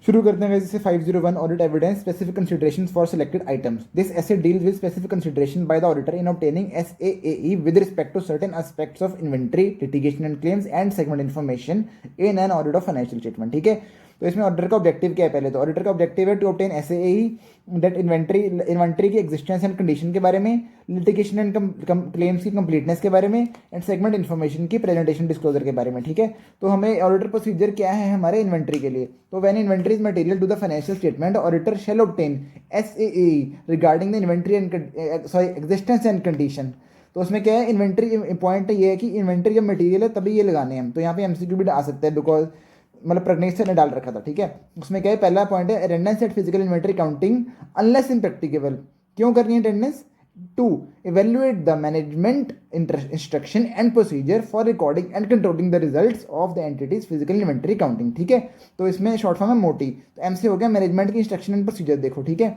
शुरू करते हैं जैसे 501 audit evidence specific considerations for selected items. This SA deals with specific consideration by the auditor in obtaining SAAE with respect to certain aspects of inventory litigation and claims and segment information in an audit of financial statement. ठीक है, तो इसमें auditor का objective क्या है? पहले तो auditor का ऑब्जेक्टिव है to obtain SAAE that inventory की एग्जिस्टेंस एंड कंडीशन के बारे में, लिटिगेशन एंड क्लेम्स की कंप्लीटनेस के बारे में, एंड सेगमेंट इन्फॉर्मेशन की प्रेजेंटेशन डिस्क्लोजर के बारे में। ठीक है, तो हमें ऑडिटर प्रोसीजर क्या है हमारे इन्वेंट्री के लिए? तो when inventory is material to the financial statement, auditor shall obtain SAAE regarding the inventory and existence and condition. तो उसमें क्या है, इन्वेंट्री पॉइंट ये है कि इन्वेंट्री जब मटेरियल है तभी ये लगाने हैं। तो यहाँ पे MCQ भी आ सकता है, बिकॉज मतलब प्रज्ञेश सर ने डाल रखा था। ठीक है, उसमें क्या है, पहला पॉइंट है attendance at physical inventory counting unless impracticable. क्यों करनी है attendance? To evaluate the management instruction and procedure for recording and controlling the results of the entities physical inventory counting. ठीक है, तो इसमें शॉर्ट फॉर्म है मोटी। तो MC हो गया मैनेजमेंट की इंस्ट्रक्शन एंड प्रोसीजर। देखो, ठीक है,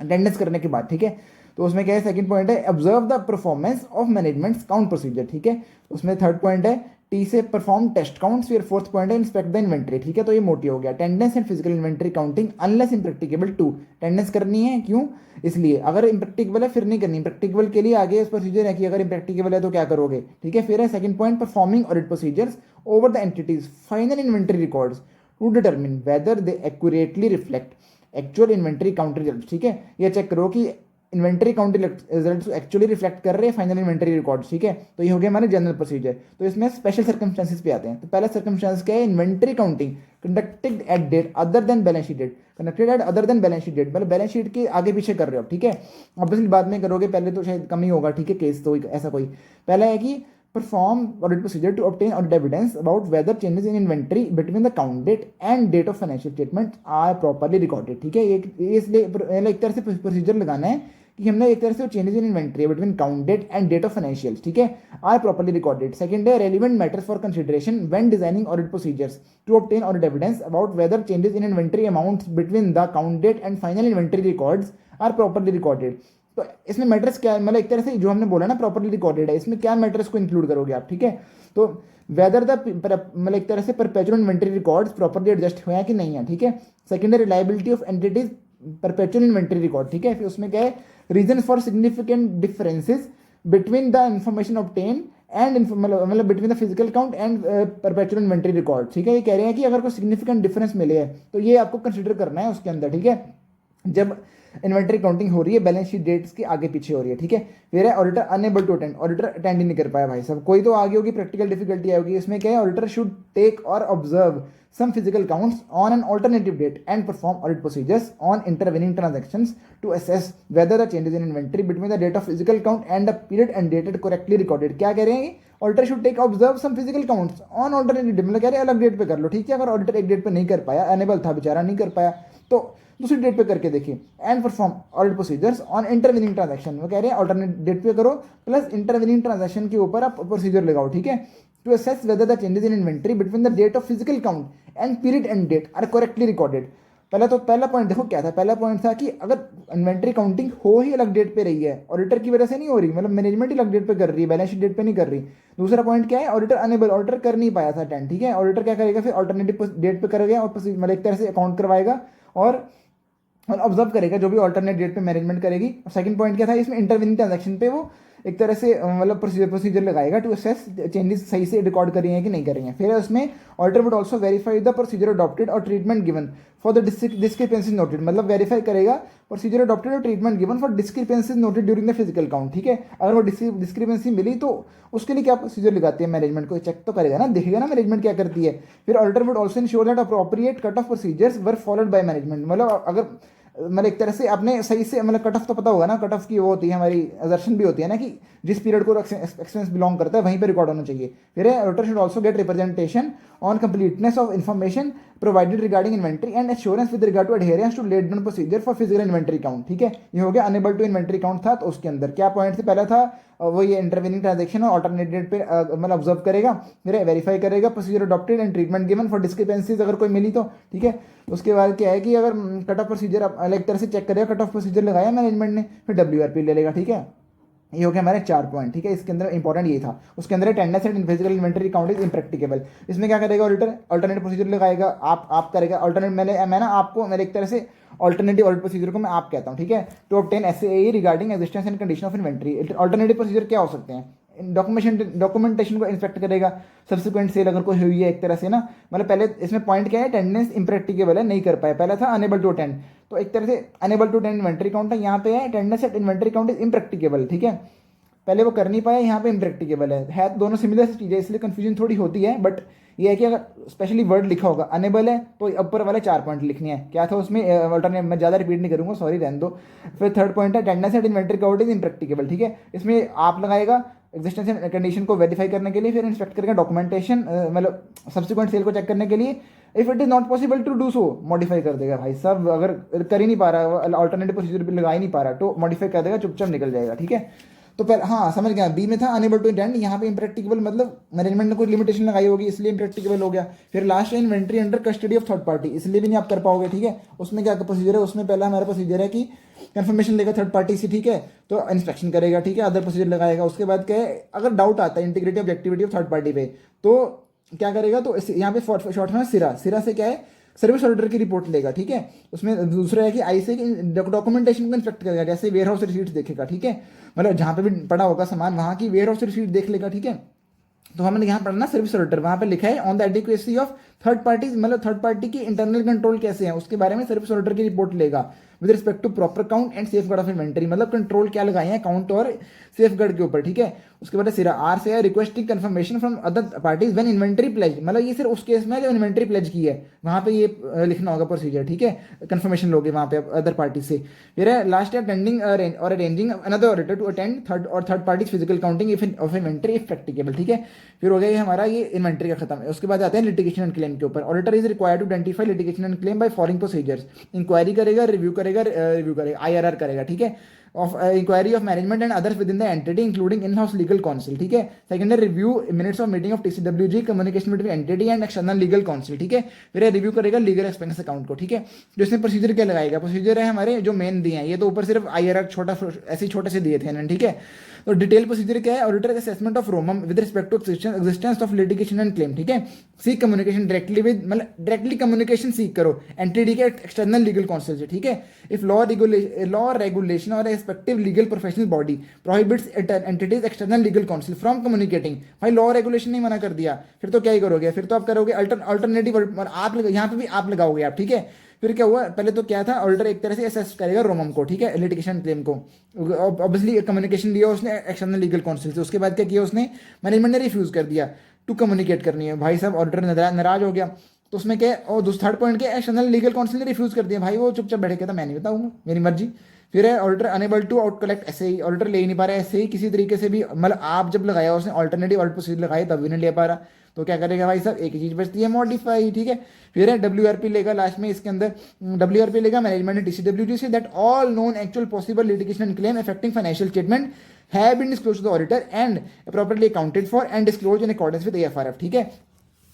अटेंडेंस करने के बाद। ठीक है, तो उसमें क्या है, सेकंड पॉइंट है observe the performance of management count procedure. ठीक है, उसमें थर्ड पॉइंट है T से परफॉर्म टेस्ट काउंट्स। फिर फोर्थ पॉइंट है इंस्पेक्ट द इन्वेंट्री। ठीक है, तो ये मोटी हो गया attendance and physical inventory counting unless impracticable to. Attendance करनी है, क्यों? इसलिए अगर इम्प्रैक्टिकेबल है फिर नहीं करनी। इम्प्रैक्टिकेबल के लिए आगे प्रोसीजर है कि अगर इम्प्रैक्टिकेबल है तो क्या करोगे। ठीक है, फिर है second point performing audit procedures over the entity's final inventory records to determine whether they accurately reflect actual inventory count result. ठीक है, ये चेक करो कि inventory count results actually reflect कर रहे हैं फाइनल इन्वेंट्री रिकॉर्ड्स। ठीक है, तो ये हो गया हमारे जनरल प्रोसीजर। तो इसमें स्पेशल सर्कमस्टेंसेस पे आते हैं। तो पहला सर्कमस्टेंस क्या है, inventory counting conducted at date other than balance sheet date. Conducted at other than balance sheet date, मतलब बैलेंस शीट के आगे पीछे कर रहे हो। ठीक है, ऑब्वियसली बाद में करोगे, पहले तो शायद कम ही होगा। ठीक है, केस तो ऐसा कोई पहला है कि perform audit procedure to obtain audit evidence about whether changes in inventory between the count date and date of financial statement are properly recorded। ठीक है, ये इसलिए एक तरह से प्रोसीजर लगाना है कि हमने एक तरह से changes in inventory between count date and date of financials, ठीक है, आर प्रॉपर्ली रिकॉर्डेड। सेकंड है relevant matters for consideration when designing audit procedures to obtain audit evidence about whether changes in inventory amounts between the count date and final inventory records are properly recorded. तो इसमें matters क्या है, मतलब एक तरह से जो हमने बोला ना प्रॉपर्ली रिकॉर्डेड है, इसमें क्या मैटर्स को इंक्लूड करोगे आप। ठीक है, तो वेदर द मतलब एक तरह से perpetual inventory records properly adjust हुए हैं कि नहीं है। ठीक है, सेकंड है reliability of entities perpetual inventory record. ठीक है, फिर उसमें क्या है reason for significant differences between the information obtain and मतलब between the physical count and perpetual inventory record. ठीक है, ये कह रहे हैं कि अगर कोई सिग्निफिकेंट डिफरेंस मिले है तो ये आपको कंसिडर करना है उसके अंदर। ठीक है, जब इन्वेंट्री काउंटिंग हो रही है बैलेंस शीट डेट्स के आगे पीछे हो रही है। ठीक है, फिर है auditor unable to attend, auditor attend ही नहीं कर पाया भाई साहब, कोई तो आगे होगी प्रैक्टिकल डिफिकल्टी आएगी। इसमें क्या है ऑडिटर शुड टेक और observe some physical counts on an alternative date and perform audit procedures on intervening transactions to assess whether the changes in inventory between the date of physical count and the period and date correctly recorded। क्या कह रहे हैं, auditor should take observe some physical counts on alternative date, मतलब कह रहे हैं अलग date पे कर लो। ठीक है, अगर ऑडिटर एक डेट पे नहीं कर पाया, अनेबल था बेचारा, नहीं कर पाया, तो दूसरी डेट पे करके देखिए। And perform audit procedures on intervening transaction, वो कह रहे हैं ऑल्टरनेट डेट पे करो प्लस इंटरविनिंग ट्रांजैक्शन के ऊपर आप प्रोसीजर लगाओ। ठीक है, to assess whether the changes in inventory between the date of physical count and period end date are correctly recorded। पहला पॉइंट देखो क्या था, पहला पॉइंट था कि अगर इन्वेंट्री काउंटिंग हो ही अलग डेट पे रही है, ऑडिटर की वजह से नहीं हो रही, मतलब मैनेजमेंट ही अलग डेट पे कर रही है, बैलेंस शीट डेट पे नहीं कर रही। दूसरा पॉइंट क्या है, ऑडिटर अनेबल, ऑडिटर कर नहीं पाया था अटेंड। ठीक है, ऑडिटर क्या करेगा फिर ऑल्टरनेटिव डेट पे करेगा और मतलब एक तरह से अकाउंट करवाएगा और ऑब्जर्व करेगा जो भी ऑल्टरनेट डेट पे मैनेजमेंट करेगी। और सेकंड पॉइंट क्या था इसमें, इंटरविनिंग ट्रांजैक्शन पे वो एक तरह से मतलब प्रोसीजर लगाएगा टू असेस चेंजेस सही से रिकॉर्ड कर रही हैं कि नहीं कर रही हैं। फिर उसमें auditor would also verify the procedure adopted और treatment given for the discrepancies noted, मतलब वेरीफाई करेगा प्रोसीजर अडॉप्टेड और treatment given for discrepancies noted during the physical count. ठीक है, अगर वो डिस्क्रिपेंसी मिली तो उसके लिए क्या प्रोसीजर लगाती है मैनेजमेंट को चेक तो करेगा ना, देखेगा ना मैनेजमेंट क्या करती है। फिर auditor would also ensure that appropriate cut off procedures were followed by management, मतलब अगर मतलब एक तरह से आपने सही से मतलब कट ऑफ तो पता होगा ना, कट ऑफ की वो होती है हमारी असर्शन भी होती है ना कि जिस पीरियड को एक्सपेंस बिलोंग करता है वहीं पे रिकॉर्ड होना चाहिए। फिर auditor should also get representation on completeness of information provided regarding inventory and assurance with regard to adherence to laid down procedure for physical inventory count. ठीक है, ये हो गया अनेबल टू इन्वेंट्री काउंट था, तो उसके अंदर क्या पॉइंट से पहला था वो ये इंटरविनिंग ट्रांजैक्शन और ऑल्टरनेट डेट पे मतलब ऑब्जर्व करेगा, फिर वेरीफाई करेगा procedure adopted and treatment given for discrepancies अगर कोई मिली तो। ठीक है, उसके बाद क्या है कि अगर कट ऑफ प्रोसीजर एक तरह से चेक करेगा, कट ऑफ प्रोसीजर लगाया मैनेजमेंट ने, फिर WRP ले लेगा। ठीक है, ये हो गया हमारे 4 पॉइंट, ठीक है। इसके अंदर इंपॉर्टेंट ये था। उसके अंदर attendance and physical inventory count is impracticable. इसमें क्या करेगा ऑडिटर, अल्टरनेट प्रोसीजर लगाएगा, आप करेगा अल्टरनेट। मैं ना आपको, मेरे एक तरह से ऑल्टरनेटिव ऑडिट प्रोसीजर को मैं आप कहता हूँ, ठीक है। To obtain SAA regarding existence and condition of inventory. Alternative procedure क्या हो सकते हैं? डॉक्यूमेंटेशन को इंस्पेक्ट करेगा, सब्सिक्वेंट सेल अगर कोई हुई है एक तरह से ना, मतलब पहले इसमें पॉइंट क्या है, अटेंडेंस इम्प्रैक्टिकेबल है, नहीं कर पाए। पहला था अनेबल टू अटेंड, तो एक तरह से enable to attend inventory count है, यहाँ पे है attendance at inventory count is impracticable, ठीक है। पहले वो कर नहीं पाया, यहाँ पे इम्प्रैक्टिकेबल है तो दोनों सिमिलर चीज़ें, इसलिए कंफ्यूजन थोड़ी होती है। बट ये है कि अगर स्पेशली वर्ड लिखा होगा अनेबल है तो ऊपर वाले 4 पॉइंट लिखने हैं। क्या था उसमें अल्टरनेट, मैं ज़्यादा रिपीट नहीं करूँगा, सॉरी, रहने दो। फिर थर्ड पॉइंट है attendance at inventory count is impracticable, ठीक है। इसमें आप लगाएगा एग्जिस्टेंस एंड कंडीशन को वेरीफाई करने के लिए, फिर इंस्पेक्ट करेगा डॉक्यूमेंटेशन, मतलब सब्सिक्वेंट सेल को चेक करने के लिए। If it is not possible to do so, modify कर देगा भाई साहब। अगर कर ही नहीं पा रहा, अल्टरनेटिव प्रोसीजर भी लगा ही नहीं पा रहा, तो मॉडिफाई कर देगा, चुपचाप निकल जाएगा, ठीक है। तो पहले हाँ समझ गया, बी में था अनेबल टू अटेंड, यहाँ पे इम्प्रैक्टिकेबल मतलब मैनेजमेंट ने कोई लिमिटेशन लगाई होगी इसलिए इम्प्रैक्टिकेबल हो गया। फिर लास्ट है inventory under custody of third party, इसलिए भी नहीं आप कर पाओगे, ठीक है। उसमें क्या प्रोसीजर है, उसमें पहला हमारा प्रोसीजर है कि कंफर्मेशन लेगा थर्ड पार्टी से, ठीक है, तो इंस्पेक्शन करेगा, ठीक है, अदर प्रोसीजर लगाएगा। उसके बाद क्या है, अगर डाउट आता है integrity objectivity of third party पे, तो क्या करेगा, तो यहाँ पे शॉर्ट में सिरा से क्या है, सर्विस ऑर्डर की रिपोर्ट लेगा, ठीक है। उसमें दूसरा है कि आई से डॉक्यूमेंटेशन को इंस्पेक्ट करेगा, जैसे वेयर हाउस रिसीट्स देखेगा, ठीक है, मतलब जहाँ पे भी पड़ा होगा सामान वहाँ की वेयर हाउस रिसीट देख लेगा, ठीक है। तो हमने यहाँ पढ़ना सर्विस ऑर्डर, वहाँ पे लिखा है on the adequacy of third parties, मतलब थर्ड पार्टी की इंटरनल कंट्रोल कैसे है उसके बारे में सर्विस ऑर्डर की रिपोर्ट लेगा with respect to proper count and safeguard of inventory, मतलब कंट्रोल क्या लगाए हैं काउंट और सेफ गार्ड के ऊपर, ठीक है। उसके बाद सिरा आर से है requesting confirmation from other parties when inventory pledge, मतलब ये सिर्फ उस केस में जो इन्वेंटरी प्लेज की है वहाँ पे ये लिखना होगा प्रोसीजर, ठीक है, कंफर्मेशन लोगे वहाँ पे अदर पार्टी से। फिर है लास्ट है अटेंडिंग और arranging another auditor to attend third parties physical counting of inventory if practicable, ठीक है। फिर हो गया ये हमारा ये इन्वेंटरी का खत्म है। उसके बाद आते हैं लिटिगेशन एंड क्लेम के ऊपर। Auditor is required to identify litigation and claim by following procedures. Inquiry करेगा, रिव्यू करेगा, आईआरआर करेगा, ठीक है, of inquiry of management and others within the entity including in-house legal counsel, ठीक है। सेकेंड है review minutes of meeting of TCWG, communication between entity and external legal council, ठीक है। फिर रिव्यू करेगा लीगल एक्सपेंस अकाउंट को, ठीक है। जो इसमें प्रोसीजर क्या लगाएगा, प्रोसीजर है हमारे जो मेन दिए हैं, ये तो ऊपर सिर्फ आईआरआर छोटा ऐसे छोटे से दिए थे इन्होंने, ठीक है। तो डिटेल प्रोसीजर क्या है, auditor assessment of ROMM with respect to existence of litigation and claim, ठीक है। सीक कम्युनिकेशन डायरेक्टली विद, मतलब डायरेक्टली कम्युनिकेशन सीक करो एंटिटी के एक्सटर्नल लीगल काउंसिल से, ठीक है। इफ लॉ रेगुलेशन और respective legal professional body prohibits entities external legal counsel from communicating, भाई लॉ रेगुलेशन नहीं मना कर दिया, फिर तो क्या ही करोगे, फिर तो आप करोगे अल्टरनेटिव, आप यहाँ पे भी आप लगाओगे आप, ठीक है। फिर क्या हुआ, पहले तो क्या था, ऑडिटर एक तरह से असेस करेगा रोमम को, ठीक है, लिटिगेशन क्लेम को। ऑब्वियसली कम्युनिकेशन लिया उसने एक्सटर्नल लीगल काउंसिल से। उसके बाद क्या किया उसने, मैनेजमेंट ने रिफ्यूज कर दिया टू कम्युनिकेट करनी है, भाई साहब ऑडिटर नाराज हो गया। तो उसमें क्या, और थर्ड पॉइंट क्या, एक्सटर्नल लीगल काउंसिल ने रिफ्यूज कर दिया, भाई वो चुपचाप बैठे कहता मैं नहीं बताऊंगा, मेरी मर्जी। फिर है auditor unable to out collect SAE, auditor ले ही नहीं पा रहा है एसएई किसी तरीके से भी, मतलब आप जब लगाया उसने ऑल्टरनेटिव ऑडिट प्रोसीजर लगाई तब भी नहीं ले पा रहा, तो क्या करेगा भाई साहब, एक ही चीज़ बचती है मॉडिफाई, ठीक है। फिर है डब्ल्यूआरपी लेगा लास्ट में, इसके अंदर डब्ल्यूआरपी लेगा मैनेजमेंट टीसीडब्ल्यूजी से that all known actual possible litigation and claim affecting financial statement have been disclosed to the auditor and appropriately accounted for and disclosed in accordance with AFRF, ठीक है।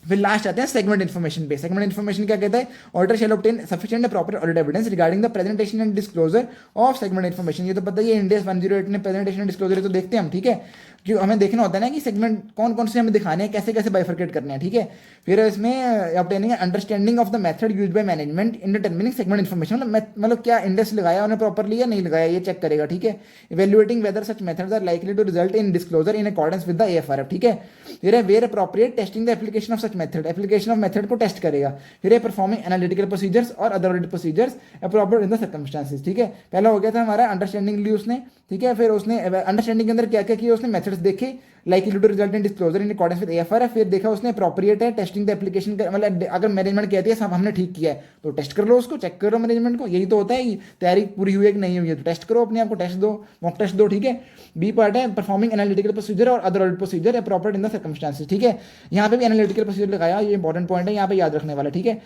फिर last आते हैं segment information पे। Segment information क्या कहता है, auditor shall obtain sufficient and proper audit evidence regarding the presentation and disclosure of segment information. ये तो पता ही है, इंडिया 108 ने प्रेजेंटेशन एंड डिस्क्लोजर तो देखते हैं हम, ठीक है, जो हमें देखना होता है ना कि सेगमेंट कौन कौन से हमें दिखाने हैं, कैसे कैसे बाइफरकेट करने हैं, ठीक है। फिर इसमें obtaining understanding of the method used by management in determining segment information, मतलब क्या इंडेक्स लगाया उन्हें प्रॉपरली या नहीं लगाया, ये चेक करेगा, ठीक है। Evaluating whether such methods are likely to result in disclosure in accordance with the AFRF, ठीक है। फिर है where appropriate testing the application of such method, application of method को टेस्ट करेगा। फिर है परफॉर्मिंग एनालिटिकल प्रोसीजर्स और other audit procedures appropriate in the circumstances, ठीक है। पहला हो गया था हमारा अंडरस्टैंडिंग ली उसने, ठीक है। फिर उसने अंडरस्टैंडिंग के अंदर क्या क्या किया, उसने मेथड्स देखे likely to result in disclosure in accordance with AFRF. फिर देखा उसने अप्रोप्रिएट है टेस्टिंग द एप्लीकेशन, मतलब अगर मैनेजमेंट कहती है सब हमने ठीक किया है तो टेस्ट कर लो उसको, चेक करो मैनेजमेंट को, यही तो होता है, तैयारी पूरी हुई है कि नहीं हुई है तो टेस्ट करो, अपने आप को टेस्ट दो, मॉक टेस्ट दो, ठीक है। बी पार्ट है परफॉर्मिंग एनालिटिकल प्रोसीजर और other audit procedure appropriate in the circumstances, ठीक है। यहाँ पे भी एनालिटिकल प्रोसीजर लगाया, ये इंपॉर्टेंट पॉइंट है यहाँ पे याद रखने वाला, ठीक है।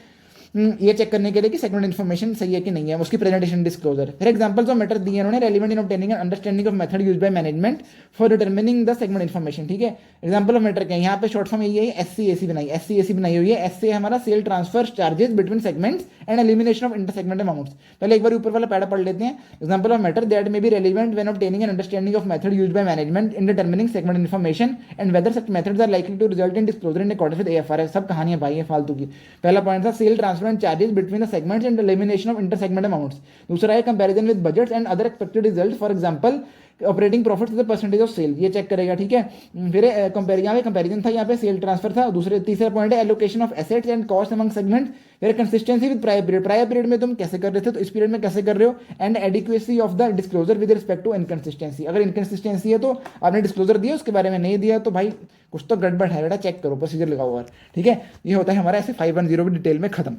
ये चेक करने के लिए कि सेगमेंट इन्फॉर्मेशन सही है कि नहीं है, उसकी प्रेजेंटेशन डिस्क्लोजर। फिर एग्जांपल्स ऑफ मैटर दिए उन्होंने, relevant in obtaining and understanding of method used by management for determining the segment information. ठीक है, एग्जांपल ऑफ मैटर क्या है यहाँ पे, शॉर्ट फॉर्म यही है, SCAC बनाई हुई है। एस हमारा sale transfer charges between segments and elimination of inter segment amounts. पहले एक बार ऊपर वाला पैरा पढ़ लेते हैं। Example of matter that may be relevant when obtaining and understanding of method used by management in determining segment information and whether such methods are likely to result in disclosure in accordance with AFR। सब कहानियां भाई है फालतू की। पहला point था sale transfer and charges between the segments and elimination of inter segment amounts. दूसरा है comparison with budgets and other expected result, for example operating profit is the percentage of sale, ये चेक करेगा। ठीक है, फिर comparison था, यहाँ पे सेल ट्रांसफर था। तीसरा पॉइंट है allocation of assets and cost among segment. फिर कंसिस्टेंसी विद प्रायर पीरियड में तुम कैसे कर रहे थे तो इस पीरियड में कैसे कर रहे हो, and adequacy of the disclosure with respect to inconsistency. अगर इनकंसिस्टेंसी है तो आपने डिस्क्लोजर दिया, उसके बारे में नहीं दिया तो भाई कुछ तो गड़बड़ है बेटा, चेक करो, प्रोसीजर लगाओ। और ठीक है, ये होता है हमारा ऐसे 510 भी डिटेल में खत्म।